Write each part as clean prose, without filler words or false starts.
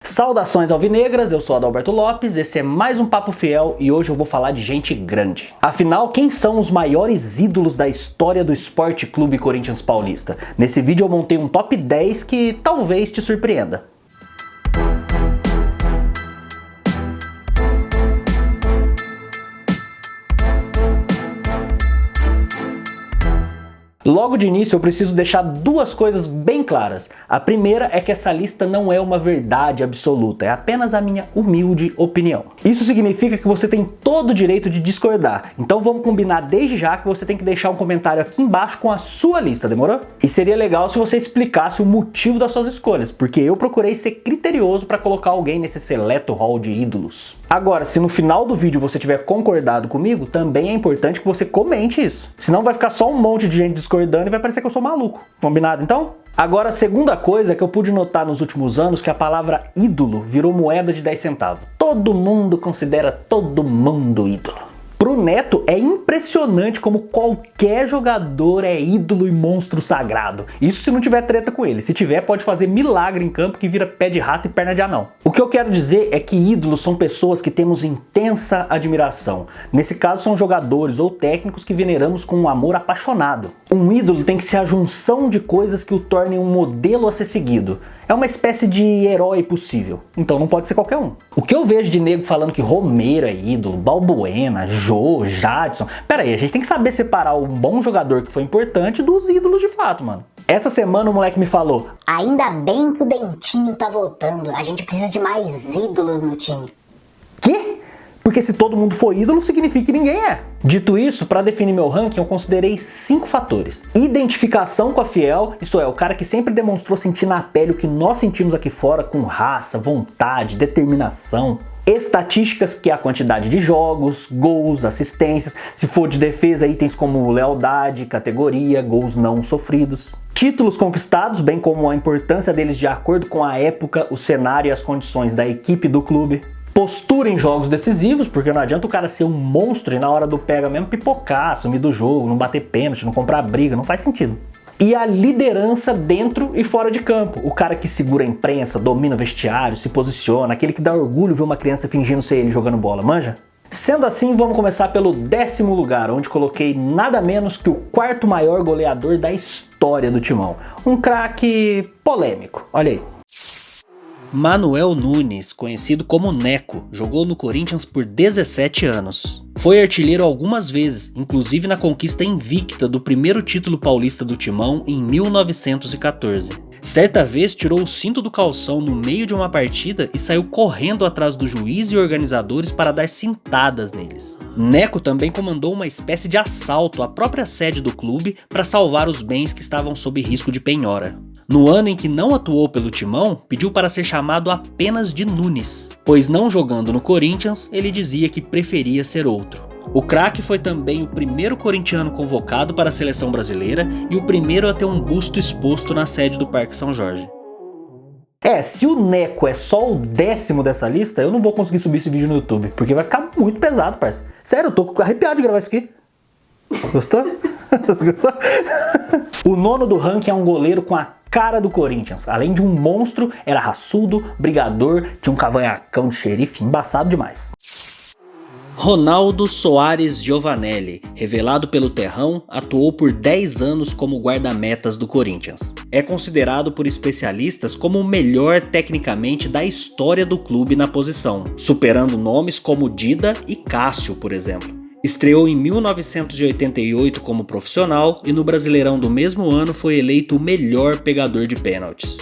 Saudações alvinegras, eu sou Adalberto Lopes, esse é mais um Papo Fiel e hoje eu vou falar de gente grande. Afinal, quem são os maiores ídolos da história do Esporte Clube Corinthians Paulista? Nesse vídeo eu montei um top 10 que talvez te surpreenda. Logo de início eu preciso deixar duas coisas bem claras. A primeira é que essa lista não é uma verdade absoluta, é apenas a minha humilde opinião. Isso significa que você tem todo o direito de discordar, então vamos combinar desde já que você tem que deixar um comentário aqui embaixo com a sua lista, demorou? E seria legal se você explicasse o motivo das suas escolhas, porque eu procurei ser criterioso para colocar alguém nesse seleto hall de ídolos. Agora, se no final do vídeo você tiver concordado comigo, também é importante que você comente isso. Senão vai ficar só um monte de gente discordando e vai parecer que eu sou maluco. Combinado então? Agora, a segunda coisa é que eu pude notar nos últimos anos que a palavra ídolo virou moeda de 10 centavos. Todo mundo considera todo mundo ídolo. Pro Neto é impressionante como qualquer jogador é ídolo e monstro sagrado. Isso se não tiver treta com ele. Se tiver, pode fazer milagre em campo que vira pé de rato e perna de anão. O que eu quero dizer é que ídolos são pessoas que temos intensa admiração. Nesse caso são jogadores ou técnicos que veneramos com um amor apaixonado. Um ídolo tem que ser a junção de coisas que o tornem um modelo a ser seguido. É uma espécie de herói possível, então não pode ser qualquer um. O que eu vejo de nego falando que Romero é ídolo, Balbuena, Jô, Jadson... Pera aí, a gente tem que saber separar um bom jogador que foi importante dos ídolos de fato, mano. Essa semana o moleque me falou: ainda bem que o Dentinho tá voltando, a gente precisa de mais ídolos no time. Quê? Porque se todo mundo for ídolo, significa que ninguém é. Dito isso, para definir meu ranking, eu considerei 5 fatores. Identificação com a Fiel, isto é, o cara que sempre demonstrou sentir na pele o que nós sentimos aqui fora, com raça, vontade, determinação. Estatísticas, que é a quantidade de jogos, gols, assistências. Se for de defesa, itens como lealdade, categoria, gols não sofridos. Títulos conquistados, bem como a importância deles de acordo com a época, o cenário e as condições da equipe do clube. Postura em jogos decisivos, porque não adianta o cara ser um monstro e na hora do pega mesmo pipocar, sumir do jogo, não bater pênalti, não comprar briga, não faz sentido. E a liderança dentro e fora de campo. O cara que segura a imprensa, domina o vestiário, se posiciona, aquele que dá orgulho ver uma criança fingindo ser ele jogando bola, manja? Sendo assim, vamos começar pelo 10º lugar, onde coloquei nada menos que o 4º maior goleador da história do Timão. Um craque polêmico, olha aí. Manuel Nunes, conhecido como Neco, jogou no Corinthians por 17 anos. Foi artilheiro algumas vezes, inclusive na conquista invicta do primeiro título paulista do Timão em 1914. Certa vez tirou o cinto do calção no meio de uma partida e saiu correndo atrás do juiz e organizadores para dar cintadas neles. Neco também comandou uma espécie de assalto à própria sede do clube para salvar os bens que estavam sob risco de penhora. No ano em que não atuou pelo Timão, pediu para ser chamado apenas de Nunes, pois não jogando no Corinthians, ele dizia que preferia ser outro. O craque foi também o primeiro corintiano convocado para a seleção brasileira e o primeiro a ter um busto exposto na sede do Parque São Jorge. Se o Neco é só o 10º dessa lista, eu não vou conseguir subir esse vídeo no YouTube, porque vai ficar muito pesado, parça. Sério, eu tô arrepiado de gravar isso aqui. Gostou? Gostou? O 9º do ranking é um goleiro com a cara do Corinthians. Além de um monstro, era raçudo, brigador, tinha um cavanhacão de xerife, embaçado demais. Ronaldo Soares Giovanelli, revelado pelo Terrão, atuou por 10 anos como guarda-metas do Corinthians. É considerado por especialistas como o melhor tecnicamente da história do clube na posição, superando nomes como Dida e Cássio, por exemplo. Estreou em 1988 como profissional e no Brasileirão do mesmo ano foi eleito o melhor pegador de pênaltis.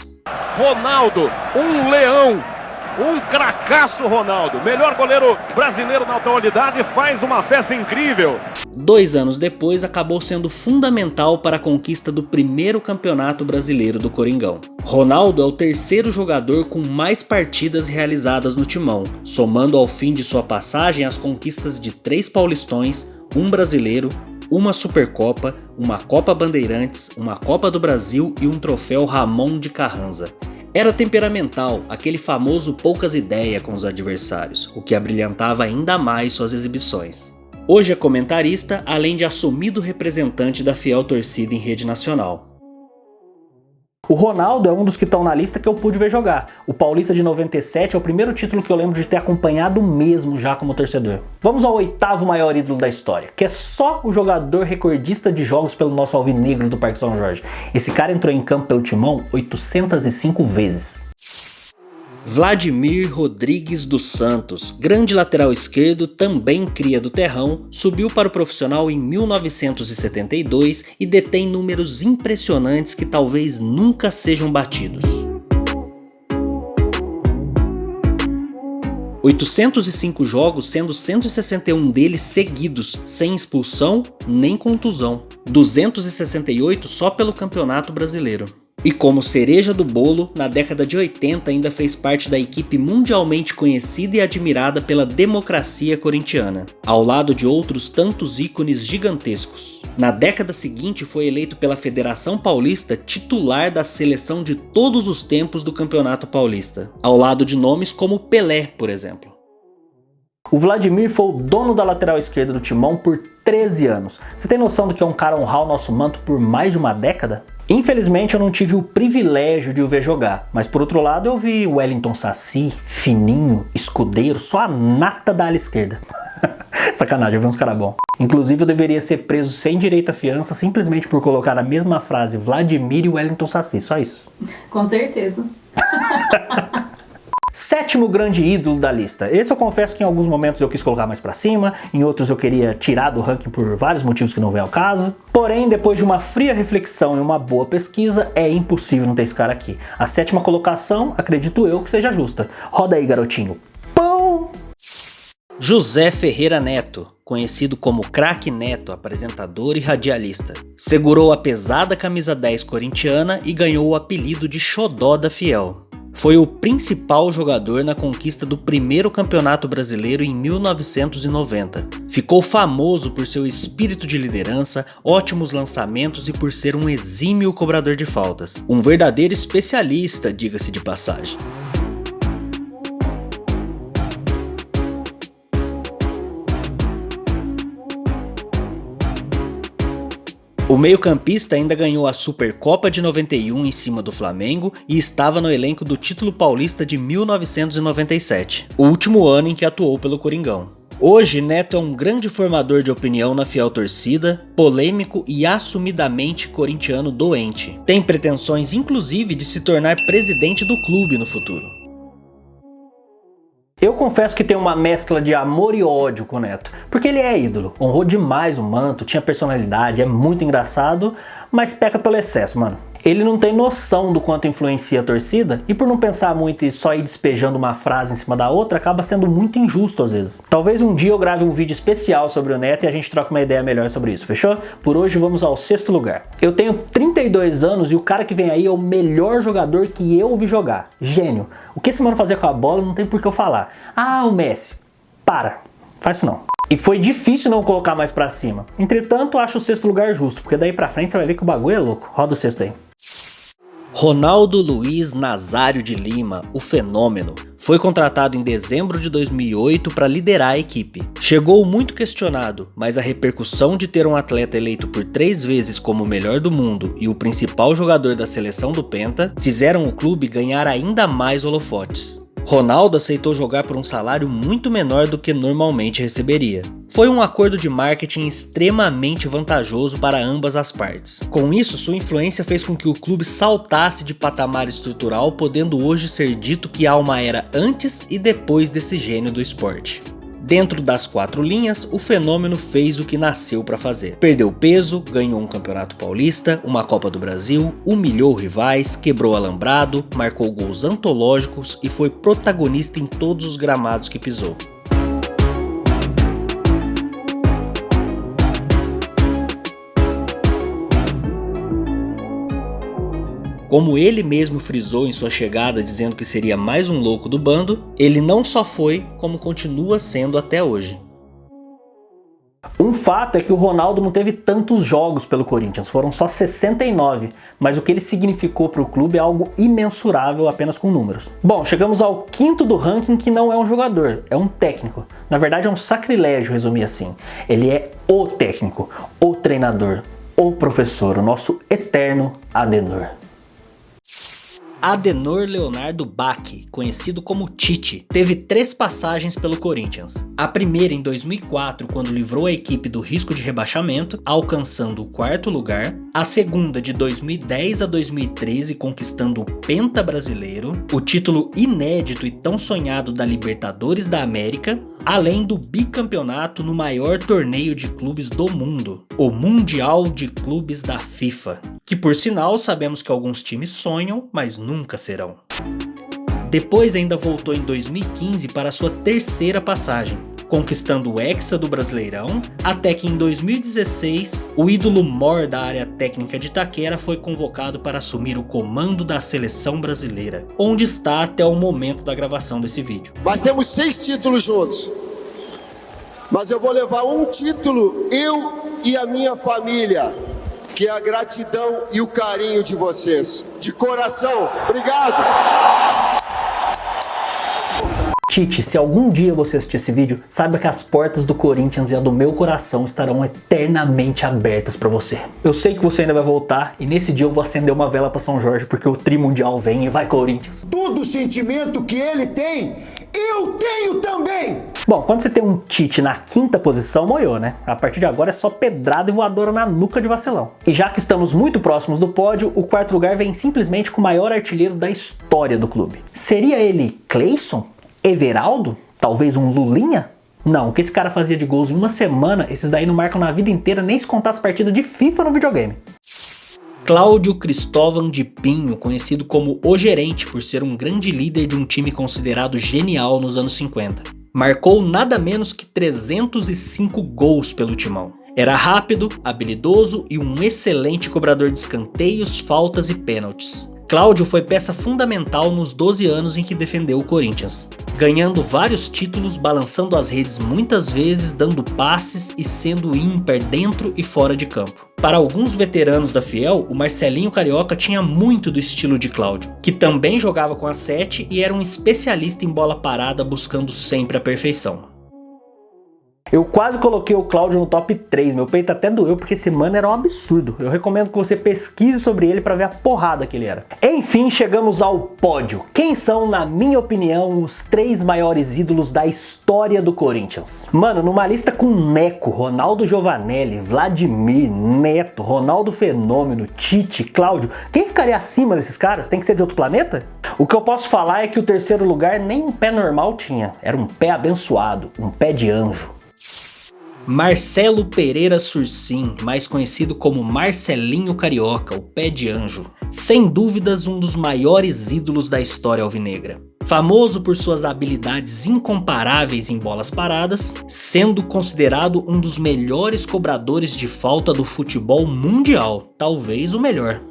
Ronaldo, um leão, um cracaço Ronaldo, melhor goleiro brasileiro na atualidade, faz uma festa incrível. 2 anos depois acabou sendo fundamental para a conquista do primeiro campeonato brasileiro do Coringão. Ronaldo é o 3º jogador com mais partidas realizadas no Timão, somando ao fim de sua passagem as conquistas de 3 Paulistões, um Brasileiro, uma Supercopa, uma Copa Bandeirantes, uma Copa do Brasil e um troféu Ramon de Carranza. Era temperamental, aquele famoso poucas ideias com os adversários, o que abrilhantava ainda mais suas exibições. Hoje é comentarista, além de assumido representante da fiel torcida em rede nacional. O Ronaldo é um dos que estão na lista que eu pude ver jogar. O Paulista de 97 é o primeiro título que eu lembro de ter acompanhado mesmo já como torcedor. Vamos ao oitavo maior ídolo da história, que é só o jogador recordista de jogos pelo nosso alvinegro do Parque São Jorge. Esse cara entrou em campo pelo Timão 805 vezes. Vladimir Rodrigues dos Santos, grande lateral esquerdo, também cria do terrão, subiu para o profissional em 1972 e detém números impressionantes que talvez nunca sejam batidos. 805 jogos, sendo 161 deles seguidos, sem expulsão nem contusão. 268 só pelo Campeonato Brasileiro. E como cereja do bolo, na década de 80 ainda fez parte da equipe mundialmente conhecida e admirada pela democracia corintiana, ao lado de outros tantos ícones gigantescos. Na década seguinte foi eleito pela Federação Paulista titular da seleção de todos os tempos do Campeonato Paulista, ao lado de nomes como Pelé, por exemplo. O Vladimir foi o dono da lateral esquerda do Timão por 13 anos. Você tem noção do que é um cara honrar o nosso manto por mais de uma década? Infelizmente eu não tive o privilégio de o ver jogar, mas por outro lado eu vi Wellington Saci, Fininho, Escudeiro, só a nata da ala esquerda. Sacanagem, eu vi uns caras bons. Inclusive eu deveria ser preso sem direito à fiança simplesmente por colocar na mesma frase Vladimir e Wellington Saci, só isso. Com certeza. Sétimo grande ídolo da lista. Esse eu confesso que em alguns momentos eu quis colocar mais pra cima, em outros eu queria tirar do ranking por vários motivos que não vem ao caso. Porém, depois de uma fria reflexão e uma boa pesquisa, é impossível não ter esse cara aqui. A sétima colocação, acredito eu, que seja justa. Roda aí, garotinho. Pão! José Ferreira Neto, conhecido como Craque Neto, apresentador e radialista. Segurou a pesada camisa 10 corintiana e ganhou o apelido de Xodó da Fiel. Foi o principal jogador na conquista do primeiro campeonato brasileiro em 1990. Ficou famoso por seu espírito de liderança, ótimos lançamentos e por ser um exímio cobrador de faltas. Um verdadeiro especialista, diga-se de passagem. O meio-campista ainda ganhou a Supercopa de 91 em cima do Flamengo e estava no elenco do título paulista de 1997, o último ano em que atuou pelo Coringão. Hoje, Neto é um grande formador de opinião na fiel torcida, polêmico e assumidamente corintiano doente. Tem pretensões inclusive de se tornar presidente do clube no futuro. Eu confesso que tem uma mescla de amor e ódio com o Neto, porque ele é ídolo, honrou demais o manto, tinha personalidade, é muito engraçado, mas peca pelo excesso, mano. Ele não tem noção do quanto influencia a torcida e por não pensar muito e só ir despejando uma frase em cima da outra, acaba sendo muito injusto às vezes. Talvez um dia eu grave um vídeo especial sobre o Neto e a gente troca uma ideia melhor sobre isso, fechou? Por hoje vamos ao sexto lugar. Eu tenho 32 anos e o cara que vem aí é o melhor jogador que eu vi jogar. Gênio. O que esse mano fazia com a bola não tem por que eu falar. Ah, o Messi. Para. Faz isso não. E foi difícil não colocar mais pra cima. Entretanto, acho o sexto lugar justo, porque daí pra frente você vai ver que o bagulho é louco. Roda o sexto aí. Ronaldo Luiz Nazário de Lima, o fenômeno, foi contratado em dezembro de 2008 para liderar a equipe. Chegou muito questionado, mas a repercussão de ter um atleta eleito por 3 vezes como o melhor do mundo e o principal jogador da seleção do Penta fizeram o clube ganhar ainda mais holofotes. Ronaldo aceitou jogar por um salário muito menor do que normalmente receberia. Foi um acordo de marketing extremamente vantajoso para ambas as partes. Com isso, sua influência fez com que o clube saltasse de patamar estrutural, podendo hoje ser dito que há uma era antes e depois desse gênio do esporte. Dentro das 4 linhas, o fenômeno fez o que nasceu para fazer. Perdeu peso, ganhou um campeonato paulista, uma Copa do Brasil, humilhou rivais, quebrou alambrado, marcou gols antológicos e foi protagonista em todos os gramados que pisou. Como ele mesmo frisou em sua chegada dizendo que seria mais um louco do bando, ele não só foi, como continua sendo até hoje. Um fato é que o Ronaldo não teve tantos jogos pelo Corinthians, foram só 69, mas o que ele significou para o clube é algo imensurável apenas com números. Bom, chegamos ao quinto do ranking, que não é um jogador, é um técnico. Na verdade é um sacrilégio resumir assim. Ele é o técnico, o treinador, o professor, o nosso eterno Adenor. Adenor Leonardo Bach, conhecido como Tite, teve 3 passagens pelo Corinthians. A primeira em 2004, quando livrou a equipe do risco de rebaixamento, alcançando o 4º lugar. A segunda de 2010 a 2013, conquistando o Penta Brasileiro, o título inédito e tão sonhado da Libertadores da América, além do bicampeonato no maior torneio de clubes do mundo, o Mundial de Clubes da FIFA, que por sinal sabemos que alguns times sonham, mas nunca serão. Depois ainda voltou em 2015 para sua 3ª passagem, conquistando o Hexa do Brasileirão, até que em 2016, o ídolo mor da área técnica de Itaquera foi convocado para assumir o comando da seleção brasileira, onde está até o momento da gravação desse vídeo. Nós temos 6 títulos juntos, mas eu vou levar um título, eu e a minha família, que é a gratidão e o carinho de vocês. De coração, obrigado! Tite, se algum dia você assistir esse vídeo, saiba que as portas do Corinthians e a do meu coração estarão eternamente abertas pra você. Eu sei que você ainda vai voltar e nesse dia eu vou acender uma vela pra São Jorge porque o Tri Mundial vem e vai Corinthians. Todo o sentimento que ele tem, eu tenho também! Bom, quando você tem um Tite na 5ª posição, moiou, né? A partir de agora é só pedrada e voadora na nuca de vacilão. E já que estamos muito próximos do pódio, o 4º lugar vem simplesmente com o maior artilheiro da história do clube. Seria ele Cleison? Everaldo? Talvez um Lulinha? Não, o que esse cara fazia de gols em uma semana, esses daí não marcam na vida inteira nem se contar as partidas de FIFA no videogame. Cláudio Cristóvão de Pinho, conhecido como O Gerente por ser um grande líder de um time considerado genial nos anos 50. Marcou nada menos que 305 gols pelo timão. Era rápido, habilidoso e um excelente cobrador de escanteios, faltas e pênaltis. Cláudio foi peça fundamental nos 12 anos em que defendeu o Corinthians, ganhando vários títulos, balançando as redes muitas vezes, dando passes e sendo ímpar dentro e fora de campo. Para alguns veteranos da Fiel, o Marcelinho Carioca tinha muito do estilo de Cláudio, que também jogava com a 7 e era um especialista em bola parada, buscando sempre a perfeição. Eu quase coloquei o Cláudio no top 3, meu peito até doeu porque esse mano era um absurdo. Eu recomendo que você pesquise sobre ele para ver a porrada que ele era. Enfim, chegamos ao pódio. Quem são, na minha opinião, os 3 maiores ídolos da história do Corinthians? Mano, numa lista com Neco, Ronaldo Giovanelli, Vladimir, Neto, Ronaldo Fenômeno, Tite, Cláudio, quem ficaria acima desses caras? Tem que ser de outro planeta? O que eu posso falar é que o 3º lugar nem um pé normal tinha. Era um pé abençoado, um pé de anjo. Marcelo Pereira Sursim, mais conhecido como Marcelinho Carioca, o Pé de Anjo. Sem dúvidas um dos maiores ídolos da história alvinegra. Famoso por suas habilidades incomparáveis em bolas paradas, sendo considerado um dos melhores cobradores de falta do futebol mundial, talvez o melhor.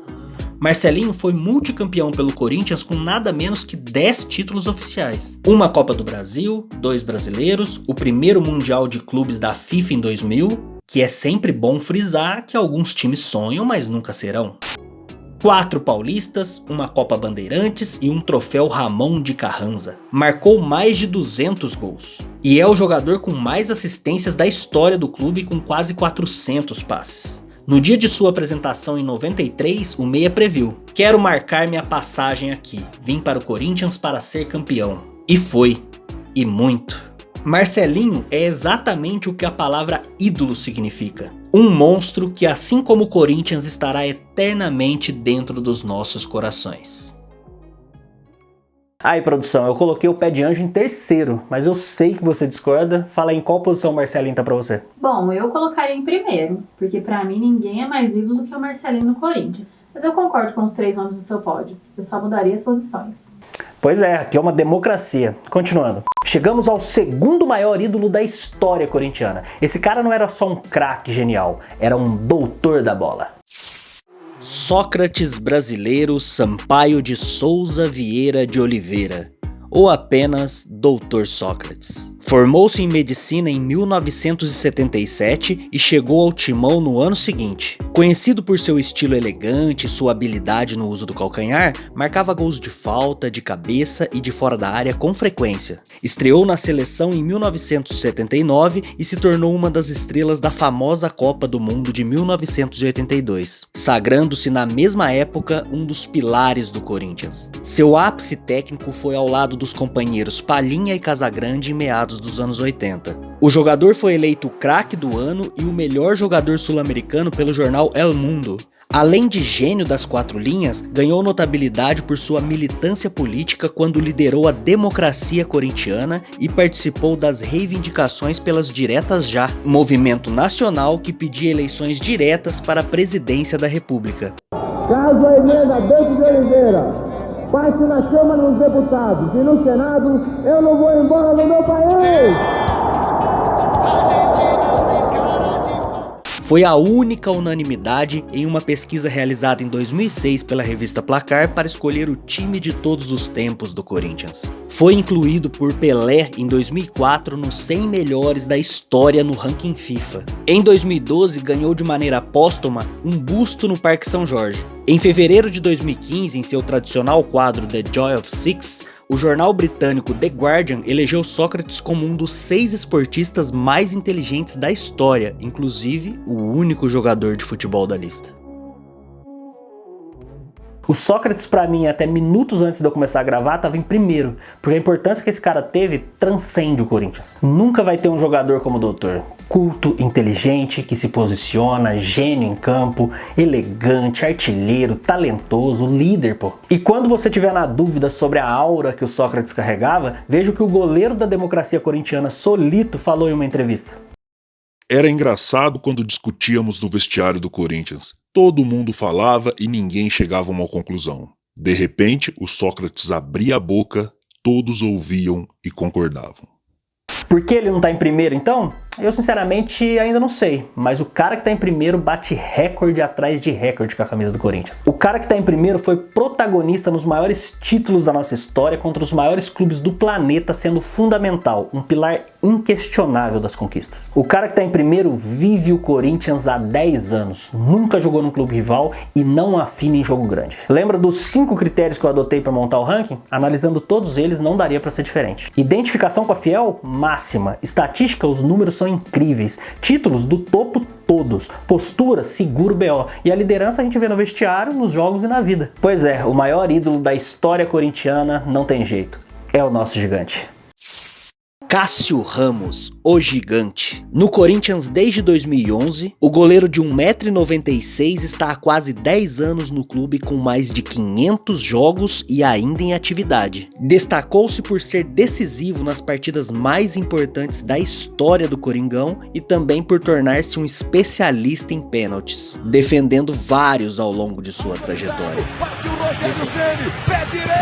Marcelinho foi multicampeão pelo Corinthians com nada menos que 10 títulos oficiais. Uma Copa do Brasil, 2 brasileiros, o primeiro Mundial de Clubes da FIFA em 2000, que é sempre bom frisar que alguns times sonham, mas nunca serão. 4 paulistas, uma Copa Bandeirantes e um troféu Ramon de Carranza. Marcou mais de 200 gols. E é o jogador com mais assistências da história do clube com quase 400 passes. No dia de sua apresentação em 93, o Meia previu: "Quero marcar minha passagem aqui, vim para o Corinthians para ser campeão." E foi, e muito. Marcelinho é exatamente o que a palavra ídolo significa. Um monstro que, assim como o Corinthians, estará eternamente dentro dos nossos corações. Aí, produção, eu coloquei o Pé de Anjo em 3º, mas eu sei que você discorda. Fala aí, em qual posição o Marcelinho tá pra você? Bom, eu colocaria em 1º, porque pra mim ninguém é mais ídolo que o Marcelinho no Corinthians. Mas eu concordo com os 3 nomes do seu pódio. Eu só mudaria as posições. Pois é, aqui é uma democracia. Continuando. Chegamos ao 2º maior ídolo da história corintiana. Esse cara não era só um craque genial, era um doutor da bola. Sócrates brasileiro Sampaio de Souza Vieira de Oliveira, ou apenas Doutor Sócrates. Formou-se em medicina em 1977 e chegou ao Timão no ano seguinte. Conhecido por seu estilo elegante e sua habilidade no uso do calcanhar, marcava gols de falta, de cabeça e de fora da área com frequência. Estreou na seleção em 1979 e se tornou uma das estrelas da famosa Copa do Mundo de 1982, sagrando-se na mesma época um dos pilares do Corinthians. Seu ápice técnico foi ao lado dos companheiros Palhinha e Casagrande em meados dos anos 80. O jogador foi eleito o craque do ano e o melhor jogador sul-americano pelo jornal El Mundo. Além de gênio das quatro linhas, ganhou notabilidade por sua militância política quando liderou a democracia corintiana e participou das reivindicações pelas Diretas Já, movimento nacional que pedia eleições diretas para a presidência da República. Caso a emenda Bento de Oliveira passe na Câmara dos Deputados e no Senado, eu não vou embora do meu país! Foi a única unanimidade em uma pesquisa realizada em 2006 pela revista Placar para escolher o time de todos os tempos do Corinthians. Foi incluído por Pelé em 2004 nos 100 melhores da história no ranking FIFA. Em 2012 ganhou de maneira póstuma um busto no Parque São Jorge. Em fevereiro de 2015, em seu tradicional quadro The Joy of Six, o jornal britânico The Guardian elegeu Sócrates como um dos 6 esportistas mais inteligentes da história, inclusive o único jogador de futebol da lista. O Sócrates, pra mim, até minutos antes de eu começar a gravar, tava em primeiro, porque a importância que esse cara teve transcende o Corinthians. Nunca vai ter um jogador como o Doutor. Culto, inteligente, que se posiciona, gênio em campo, elegante, artilheiro, talentoso, líder, pô. E quando você tiver na dúvida sobre a aura que o Sócrates carregava, veja o que o goleiro da democracia corintiana, Solito, falou em uma entrevista. Era engraçado quando discutíamos no vestiário do Corinthians. Todo mundo falava e ninguém chegava a uma conclusão. De repente, o Sócrates abria a boca, todos ouviam e concordavam. Por que ele não tá em primeiro, então? Eu sinceramente ainda não sei, mas o cara que tá em primeiro bate recorde atrás de recorde com a camisa do Corinthians. O cara que tá em primeiro foi protagonista nos maiores títulos da nossa história contra os maiores clubes do planeta, sendo fundamental, um pilar inquestionável das conquistas. O cara que tá em primeiro vive o Corinthians há 10 anos, nunca jogou num clube rival e não afina em jogo grande. Lembra dos 5 critérios que eu adotei para montar o ranking? Analisando todos eles, não daria para ser diferente. Identificação com a Fiel? Máxima. Estatística, os números são incríveis. Títulos do topo todos. Postura, seguro BO. E a liderança a gente vê no vestiário, nos jogos e na vida. Pois é, o maior ídolo da história corintiana não tem jeito. É o nosso gigante. Cássio Ramos, o gigante. No Corinthians desde 2011, o goleiro de 1,96 m está há quase 10 anos no clube com mais de 500 jogos e ainda em atividade. Destacou-se por ser decisivo nas partidas mais importantes da história do Coringão e também por tornar-se um especialista em pênaltis, defendendo vários ao longo de sua trajetória. Partiu o Rogério Ceni, pé direito,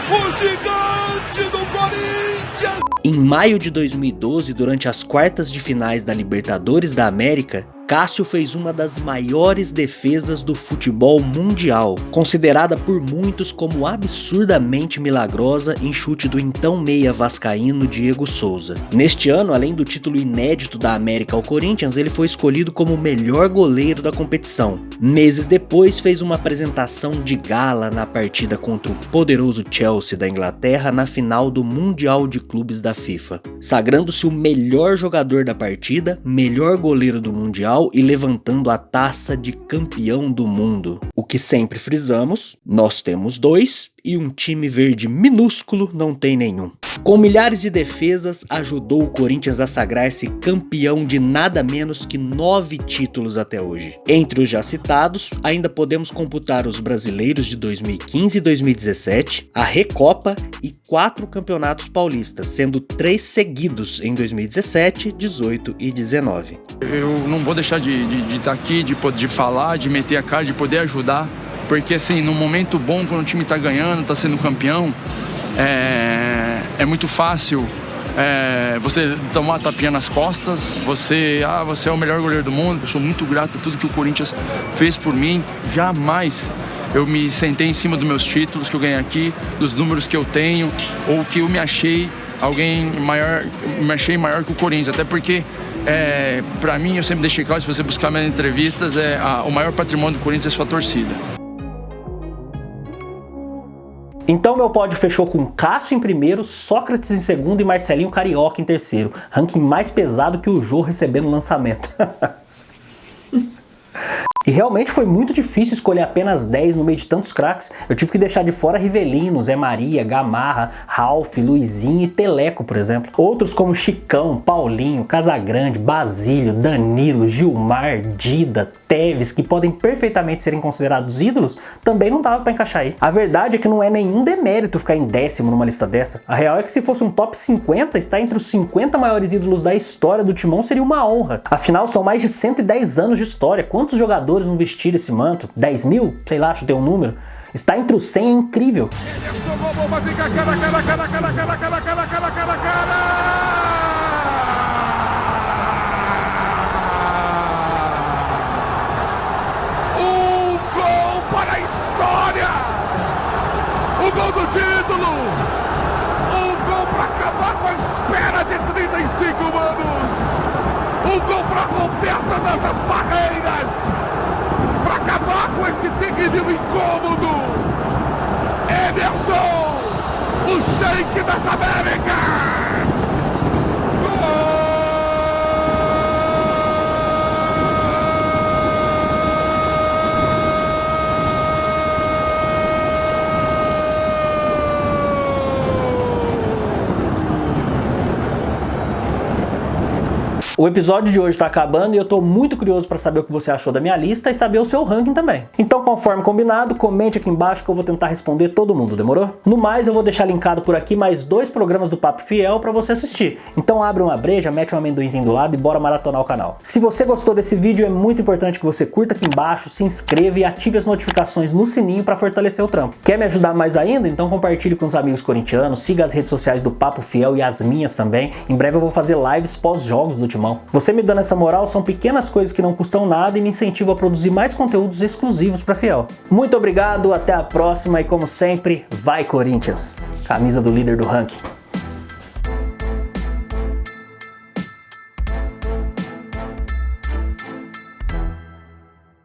o gigante do Corinthians! Em maio de 2012, durante as quartas de finais da Libertadores da América, Cássio fez uma das maiores defesas do futebol mundial, considerada por muitos como absurdamente milagrosa em chute do então meia vascaíno Diego Souza. Neste ano, além do título inédito da América ao Corinthians, ele foi escolhido como o melhor goleiro da competição. Meses depois, fez uma apresentação de gala na partida contra o poderoso Chelsea da Inglaterra na final do Mundial de Clubes da FIFA, sagrando-se o melhor jogador da partida, melhor goleiro do Mundial e levantando a taça de campeão do mundo. O que sempre frisamos, nós temos 2 e um time verde minúsculo não tem nenhum. Com milhares de defesas, ajudou o Corinthians a sagrar-se campeão de nada menos que 9 títulos até hoje. Entre os já citados, ainda podemos computar os brasileiros de 2015 e 2017, a Recopa e 4 campeonatos paulistas, sendo 3 seguidos em 2017, 18 e 19. Eu não vou deixar de estar aqui, de falar, de meter a cara, de poder ajudar, porque assim, no momento bom, quando o time está ganhando, está sendo campeão, é muito fácil você tomar a tapinha nas costas, você é o melhor goleiro do mundo. Eu sou muito grato a tudo que o Corinthians fez por mim. Jamais eu me sentei em cima dos meus títulos que eu ganhei aqui, dos números que eu tenho, ou que eu me achei maior que o Corinthians, até porque pra mim, eu sempre deixei claro, se você buscar minhas entrevistas, o maior patrimônio do Corinthians é sua torcida. Então meu pódio fechou com Cássio em primeiro, Sócrates em segundo e Marcelinho Carioca em terceiro. Ranking mais pesado que o Jô recebendo no lançamento. E realmente foi muito difícil escolher apenas 10 no meio de tantos craques. Eu tive que deixar de fora Rivelino, Zé Maria, Gamarra, Ralf, Luizinho e Teleco, por exemplo. Outros como Chicão, Paulinho, Casagrande, Basílio, Danilo, Gilmar, Dida, Teves, que podem perfeitamente serem considerados ídolos, também não dava pra encaixar aí. A verdade é que não é nenhum demérito ficar em 10º numa lista dessa. A real é que se fosse um top 50, estar entre os 50 maiores ídolos da história do Timão seria uma honra. Afinal, são mais de 110 anos de história. Quantos jogadores não vestiram esse manto? 10 mil? Sei lá, chutei um número. Está entre os 100 é incrível. Um gol para a história! O gol do título! Um gol para acabar com a espera de 35 anos! Um gol para romper todas as barreiras! Para acabar com esse terrível incômodo! Emerson, o Sheik das Américas! Gol! O episódio de hoje tá acabando e eu tô muito curioso para saber o que você achou da minha lista e saber o seu ranking também. Então, conforme combinado, comente aqui embaixo que eu vou tentar responder todo mundo, demorou? No mais, eu vou deixar linkado por aqui mais 2 programas do Papo Fiel para você assistir. Então abre uma breja, mete um amendoinzinho do lado e bora maratonar o canal. Se você gostou desse vídeo, é muito importante que você curta aqui embaixo, se inscreva e ative as notificações no sininho para fortalecer o trampo. Quer me ajudar mais ainda? Então compartilhe com os amigos corintianos, siga as redes sociais do Papo Fiel e as minhas também. Em breve eu vou fazer lives pós-jogos do Timão. Você me dando essa moral são pequenas coisas que não custam nada e me incentivam a produzir mais conteúdos exclusivos para Fiel. Muito obrigado, até a próxima e como sempre, vai Corinthians! Camisa do líder do ranking.